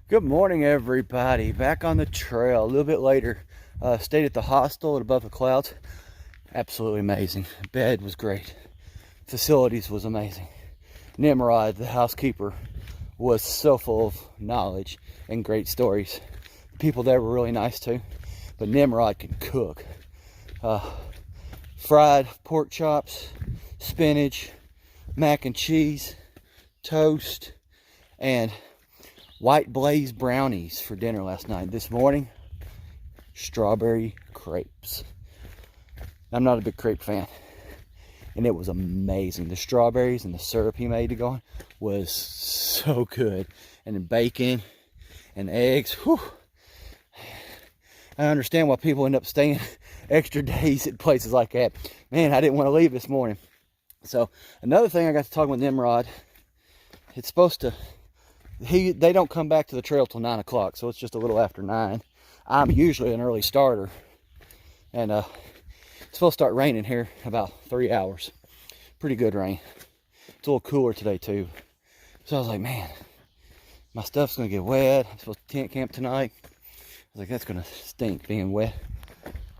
Good morning, everybody. Back on the trail a little bit later. Stayed at the hostel at Above the Clouds. Absolutely amazing. Bed was great. Facilities was amazing. Nimrod, the housekeeper, was so full of knowledge and great stories. The people there were really nice too. But Nimrod can cook. Fried pork chops, spinach, mac and cheese, toast, and white blaze brownies for dinner last night. This morning, strawberry crepes. I'm not a big crepe fan, and it was amazing. The strawberries and the syrup he made to go on was so good. And the bacon and eggs. Whew. I understand why people end up staying extra days at places like that. Man, I didn't want to leave this morning. So another thing, I got to talk with Nimrod. It's supposed to, they don't come back to the trail till 9 o'clock, so it's just a little after 9. I'm usually an early starter, and it's supposed to start raining here in about 3 hours. Pretty good rain. It's a little cooler today too. So I was like, man, my stuff's gonna get wet. I'm supposed to tent camp tonight. I was like, that's gonna stink being wet.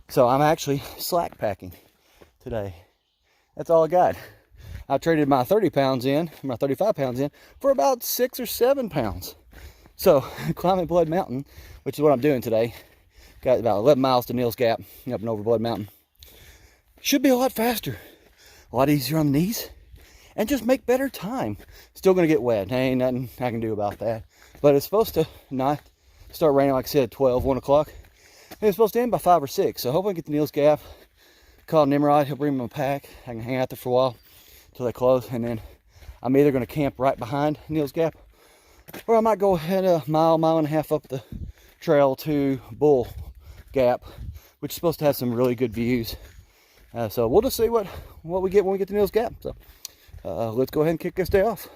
So I'm actually slack packing today. That's all I got. I traded my 30 pounds in, my 35 pounds in, for about 6 or 7 pounds. So, climbing Blood Mountain, which is what I'm doing today. Got about 11 miles to Neels Gap, up and over Blood Mountain. Should be a lot faster, a lot easier on the knees, and just make better time. Still gonna get wet, ain't nothing I can do about that. But it's supposed to not start raining, like I said, 12, 1 o'clock. And it's supposed to end by 5 or 6, so hopefully I get to Neels Gap, call Nimrod, he'll bring me my pack. I can hang out there for a while till they close, and then I'm either gonna camp right behind Neels Gap, or I might go ahead a mile, mile and a half up the trail to Bull Gap, which is supposed to have some really good views. So we'll just see what we get when we get to Neels Gap. So let's go ahead and kick this day off.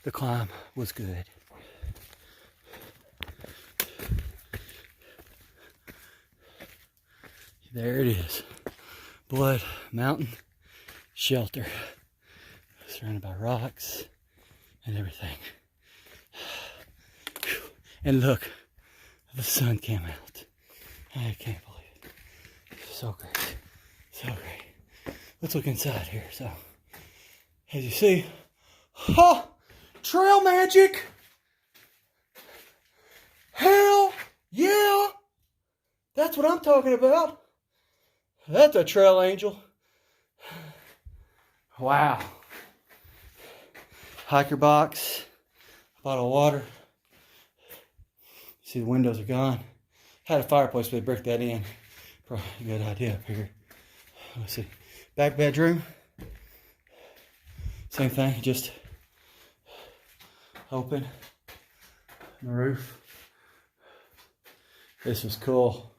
The climb was good. There it is. Blood Mountain Shelter. Surrounded by rocks and everything. And look, the sun came out. I can't believe it. So great. So great. Let's look inside here. So, as you see, trail magic. Hell yeah. That's what I'm talking about. That's a trail angel. Wow. Hiker box, bottle of water. See, the windows are gone. Had a fireplace, but they bricked that in. Probably a good idea up here. Let's see. Back bedroom. Same thing, just open the roof. This was cool.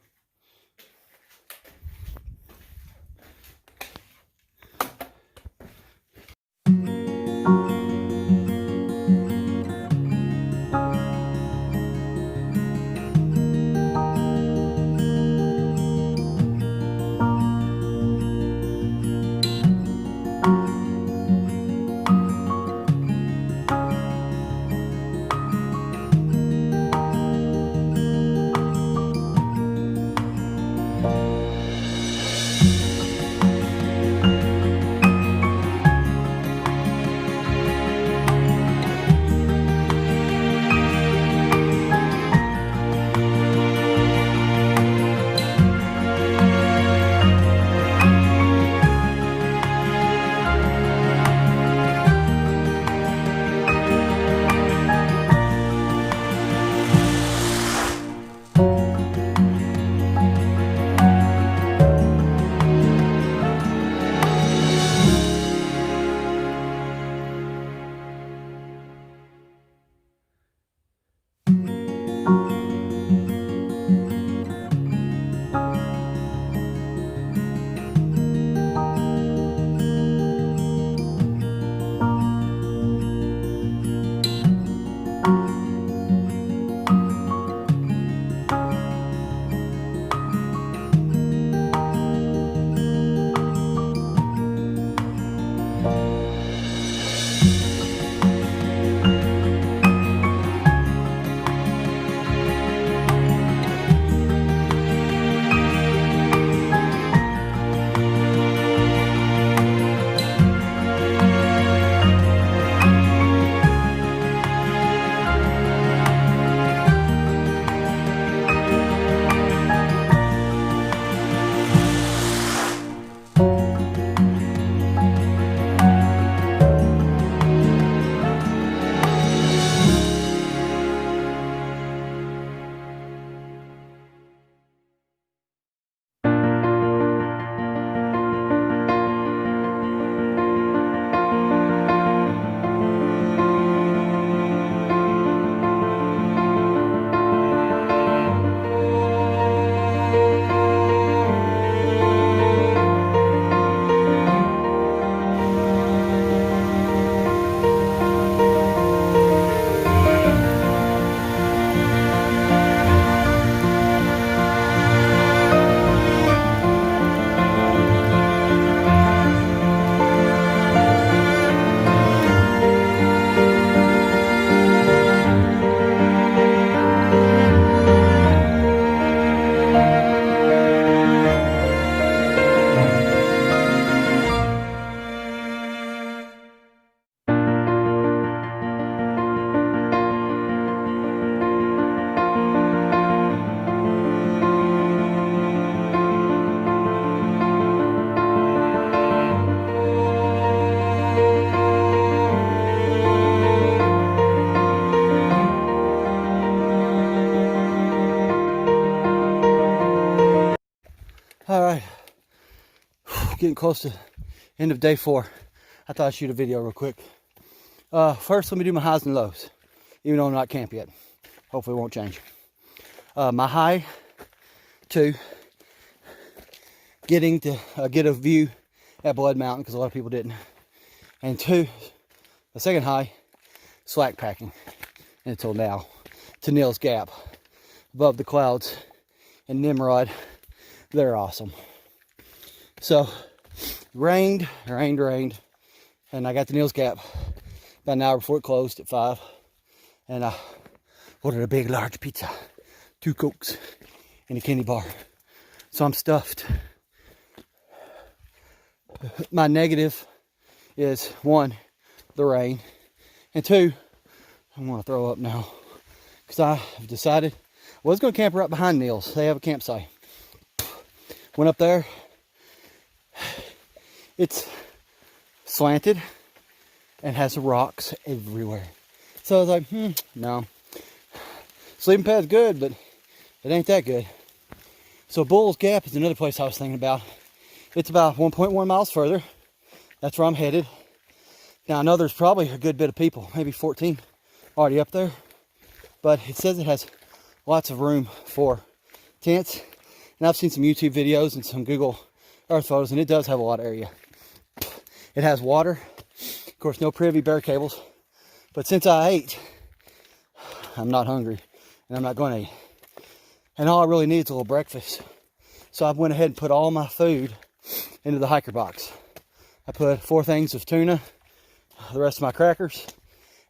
All right, getting close to end of day 4. I thought I'd shoot a video real quick. First, let me do my highs and lows, even though I'm not camp yet. Hopefully it won't change. My high 2, getting to get a view at Blood Mountain, because a lot of people didn't. And 2, the second high, slack packing until now to Neels Gap, above the clouds in Nimrod. They're awesome. So rained, and I got to Neels Gap about an hour before it closed at 5, and I ordered a big large pizza, 2 Cokes, and a candy bar. So I'm stuffed. My negative is 1, the rain, and 2, I want to throw up now because I have decided I was going to camp right behind Neels. They have a campsite. Went up there. It's slanted and has rocks everywhere. So I was like, no. Sleeping pad's good, but it ain't that good. So Bull's Gap is another place I was thinking about. It's about 1.1 miles further. That's where I'm headed. Now I know there's probably a good bit of people, maybe 14 already up there. But it says it has lots of room for tents. And I've seen some YouTube videos and some Google Earth photos, and it does have a lot of area. It has water. Of course, no privy bear cables. But since I ate, I'm not hungry, and I'm not going to eat. And all I really need is a little breakfast. So I went ahead and put all my food into the hiker box. I put 4 things of tuna, the rest of my crackers,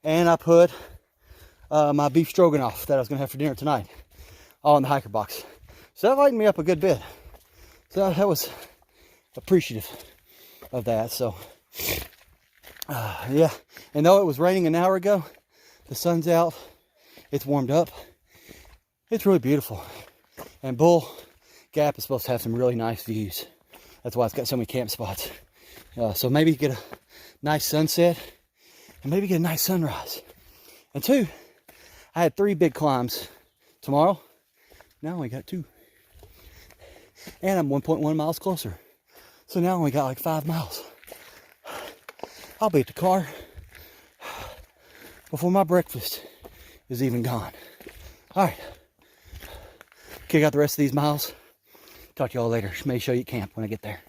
and I put my beef stroganoff that I was going to have for dinner tonight, all in the hiker box. So that lightened me up a good bit. So that was appreciative of that. So yeah, and though it was raining an hour ago, the sun's out, it's warmed up, it's really beautiful. And Bull Gap is supposed to have some really nice views. That's why it's got so many camp spots. So maybe get a nice sunset and maybe get a nice sunrise. And 2, I had 3 big climbs tomorrow. Now I only got 2. And I'm 1.1 miles closer. So now I only got like 5 miles. I'll be at the car before my breakfast is even gone. All right. Kick out the rest of these miles. Talk to y'all later. May show you camp when I get there.